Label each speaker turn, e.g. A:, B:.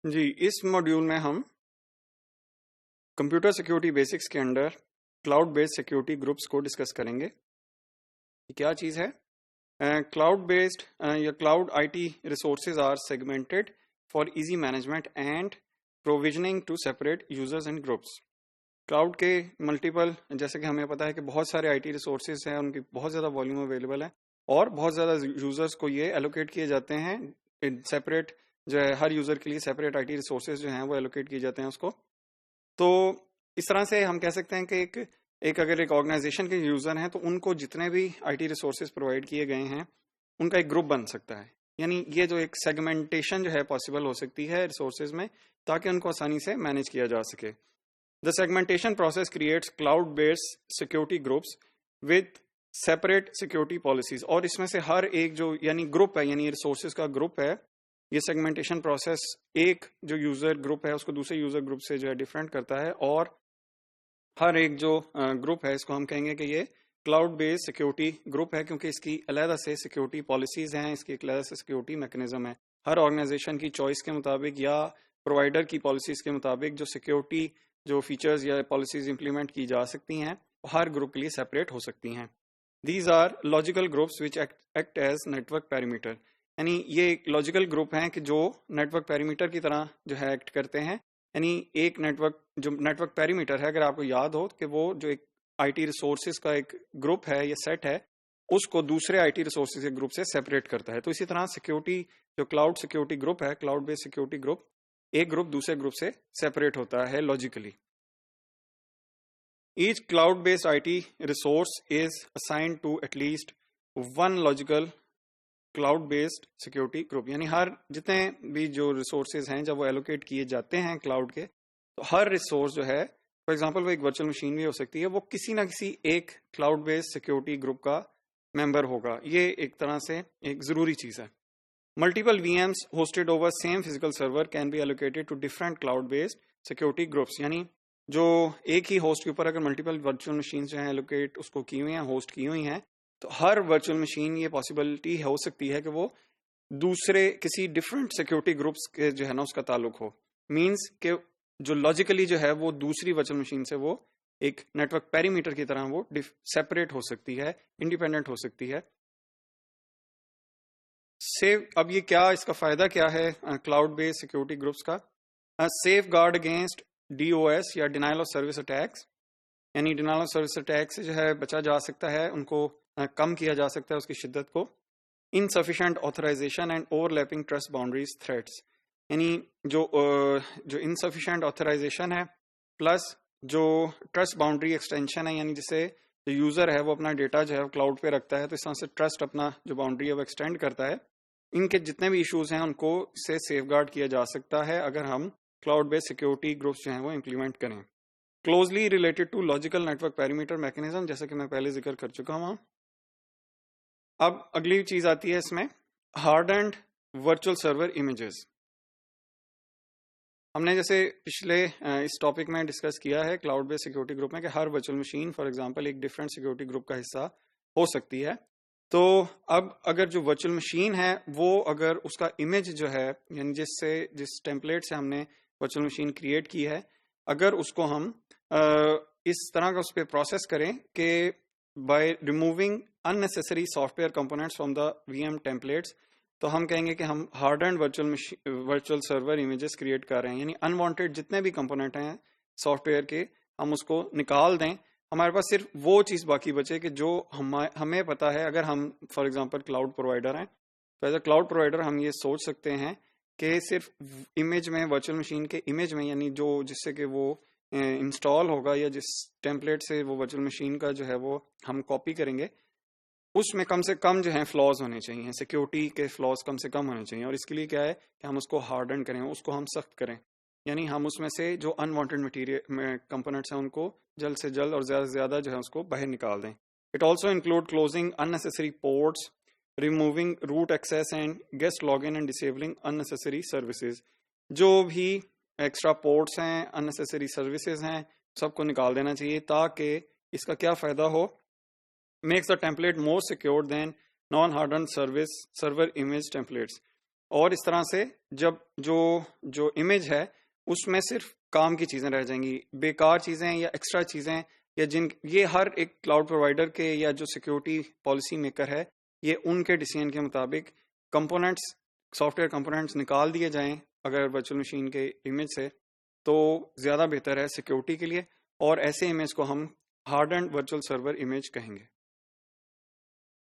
A: जी, इस मॉड्यूल में हम कंप्यूटर सिक्योरिटी बेसिक्स के under cloud based security groups को डिस्कस करेंगे। ये क्या चीज़ है? क्लाउड बेस्ड या cloud IT resources are segmented for easy management and provisioning to separate users and groups. Cloud के मल्टीपल, जैसे कि हमें पता है कि बहुत सारे आईटी रिसोर्सेज हैं, उनकी बहुत ज़्यादा वॉल्यूम अवेलेबल है और बहुत ज़्यादा यूजर्स को ये एलोकेट किए जाते हैं। सेपरेट जो है, हर यूज़र के लिए सेपरेट आईटी रिसोर्सेज जो हैं वो एलोकेट किए जाते हैं उसको। तो इस तरह से हम कह सकते हैं कि एक अगर एक ऑर्गेनाइजेशन के यूजर हैं तो उनको जितने भी आईटी रिसोर्सेज प्रोवाइड किए गए हैं उनका एक ग्रुप बन सकता है। यानी ये जो एक सेगमेंटेशन जो है पॉसिबल हो सकती है रिसोर्सेज में, ताकि उनको आसानी से मैनेज किया जा सके। The segmentation process creates cloud based security groups with separate security policies. और इसमें से हर एक जो यानी ग्रुप है, यानी रिसोर्सेज का ग्रुप है, ये सेगमेंटेशन प्रोसेस एक जो यूजर ग्रुप है उसको दूसरे यूजर ग्रुप से जो है डिफरेंट करता है। और हर एक जो ग्रुप है इसको हम कहेंगे कि ये क्लाउड बेस्ड सिक्योरिटी ग्रुप है, क्योंकि इसकी अलग से सिक्योरिटी पॉलिसीज हैं, इसकी एक अलग से सिक्योरिटी मैकेनिज्म है। हर ऑर्गेनाइजेशन की चॉइस के मुताबिक या प्रोवाइडर की पॉलिसीज के मुताबिक जो सिक्योरिटी जो फीचर्स या पॉलिसीज इंप्लीमेंट की जा सकती हैं हर ग्रुप के लिए सेपरेट हो सकती हैं। These are logical groups which act as network parameter. यानी ये एक लॉजिकल ग्रुप हैं कि जो नेटवर्क पैरामीटर की तरह जो है एक्ट करते हैं। यानी एक नेटवर्क जो नेटवर्क पैरामीटर है, अगर आपको याद हो कि वो जो एक आईटी रिसोर्सेज का एक ग्रुप है या सेट है, उसको दूसरे आईटी रिसोर्सेज के ग्रुप से सेपरेट करता है। तो इसी तरह सिक्योरिटी जो क्लाउड सिक्योरिटी ग्रुप है, क्लाउड बेस्ड सिक्योरिटी ग्रुप, एक ग्रुप दूसरे ग्रुप से सेपरेट होता है logically. Each cloud-based IT resource is assigned to at least one logical cloud-based security group। यानी हर जितने भी जो रिसोर्सेज हैं जब वो एलोकेट किए जाते हैं क्लाउड के, तो हर रिसोर्स जो है, फॉर एग्जांपल वो एक वर्चुअल मशीन भी हो सकती है, वो किसी ना किसी एक क्लाउड बेस्ड सिक्योरिटी ग्रुप का मेंबर होगा। ये एक तरह से एक जरूरी चीज है। Multiple VMs hosted over same physical server can be allocated to different cloud-based security groups। यानी जो एक ही होस्ट के ऊपर अगर मल्टीपल वर्चुअल मशीन जो हैं एलोकेट उसको की हुई हैं, होस्ट की हुई हैं, तो हर वर्चुअल मशीन ये पॉसिबिलिटी हो सकती है कि वो दूसरे किसी डिफरेंट सिक्योरिटी ग्रुप्स के जो है ना उसका ताल्लुक हो। मींस के जो लॉजिकली जो है वो दूसरी वर्चुअल मशीन से वो एक नेटवर्क पेरीमीटर की तरह वो सेपरेट हो सकती है, इंडिपेंडेंट हो सकती है। सेव अब ये क्या, इसका फायदा क्या है क्लाउड बेस्ड सिक्योरिटी ग्रुप्स का? सेफ गार्ड अगेंस्ट DOS या डिनाइल ऑफ सर्विस अटैक्स। यानी डिनाइल ऑफ सर्विस अटैक से जो है बचा जा सकता है, उनको कम किया जा सकता है उसकी शिद्दत को। Insufficient authorization and overlapping trust boundaries threats. यानी जो इनसफिशिएंट ऑथराइजेशन है प्लस जो ट्रस्ट बाउंड्री एक्सटेंशन है, यानी जिसे जो यूजर है वो अपना डेटा जो है क्लाउड पे रखता है, तो इस तरह से ट्रस्ट अपना जो बाउंड्री है वो एक्सटेंड करता है। इनके जितने भी इश्यूज हैं उनको से सेफगार्ड किया जा सकता है अगर हम क्लाउड बेस्ड सिक्योरिटी ग्रुप्स जो हैं वो इम्प्लीमेंट करें। Closely related to logical network parameter mechanism, जैसे कि मैं पहले जिक्र कर चुका हूं। अब अगली चीज आती है इसमें, हार्डन्ड वर्चुअल सर्वर इमेजेस। हमने जैसे पिछले इस टॉपिक में डिस्कस किया है क्लाउड बेस्ड सिक्योरिटी ग्रुप में कि हर वर्चुअल मशीन फॉर एग्जांपल एक डिफरेंट सिक्योरिटी ग्रुप का हिस्सा हो सकती है। तो अब अगर जो वर्चुअल मशीन है वो अगर उसका इमेज जो है, यानी जिस टेम्पलेट से हमने वर्चुअल मशीन क्रिएट की है, अगर उसको हम इस तरह का उस पर प्रोसेस करें कि by removing unnecessary software components from the VM templates, तो हम कहेंगे कि हम hardened virtual server images create कर रहे हैं। यानी अनवांटेड जितने भी कंपोनेंट हैं सॉफ्टवेयर के हम उसको निकाल दें, हमारे पास सिर्फ वो चीज़ बाकी बचे कि जो हमें पता है। अगर हम फॉर एग्जांपल क्लाउड प्रोवाइडर हैं, तो एज अ क्लाउड प्रोवाइडर हम ये सोच सकते हैं कि सिर्फ इमेज में, वर्चुअल मशीन के इमेज में, यानी जो जिससे कि वो इंस्टॉल होगा या जिस टेम्पलेट से वो वर्चुअल मशीन का जो है वो हम कॉपी करेंगे, उसमें कम से कम जो है फ्लॉज होने चाहिए, सिक्योरिटी के फ्लॉज कम से कम होने चाहिए। और इसके लिए क्या है कि हम उसको हार्डन करें, उसको हम सख्त करें, यानी हम उसमें से जो अनवांटेड मटेरियल कंपोनेंट्स हैं उनको जल्द से जल्द और ज़्यादा से ज़्यादा जो है उसको बाहर निकाल दें। It also include closing unnecessary ports, removing root access and guest login and disabling unnecessary services. जो भी एक्स्ट्रा पोर्ट्स हैं, अननेसेसरी सर्विसेज हैं, सबको निकाल देना चाहिए, ताकि इसका क्या फ़ायदा हो, makes the template more secure than non-hardened server image templates। और इस तरह से जब जो इमेज है उसमें सिर्फ काम की चीजें रह जाएंगी, बेकार चीजें या एक्स्ट्रा चीजें या जिन ये हर एक क्लाउड प्रोवाइडर के या जो सिक्योरिटी पॉलिसी मेकर है ये उनके डिसीजन के मुताबिक कंपोनेंट्स, सॉफ्टवेयर कंपोनेंट्स निकाल दिए जाएं अगर वर्चुअल मशीन के इमेज से, तो ज़्यादा बेहतर है सिक्योरिटी के लिए। और ऐसे इमेज को हम हार्डन्ड वर्चुअल सर्वर इमेज कहेंगे।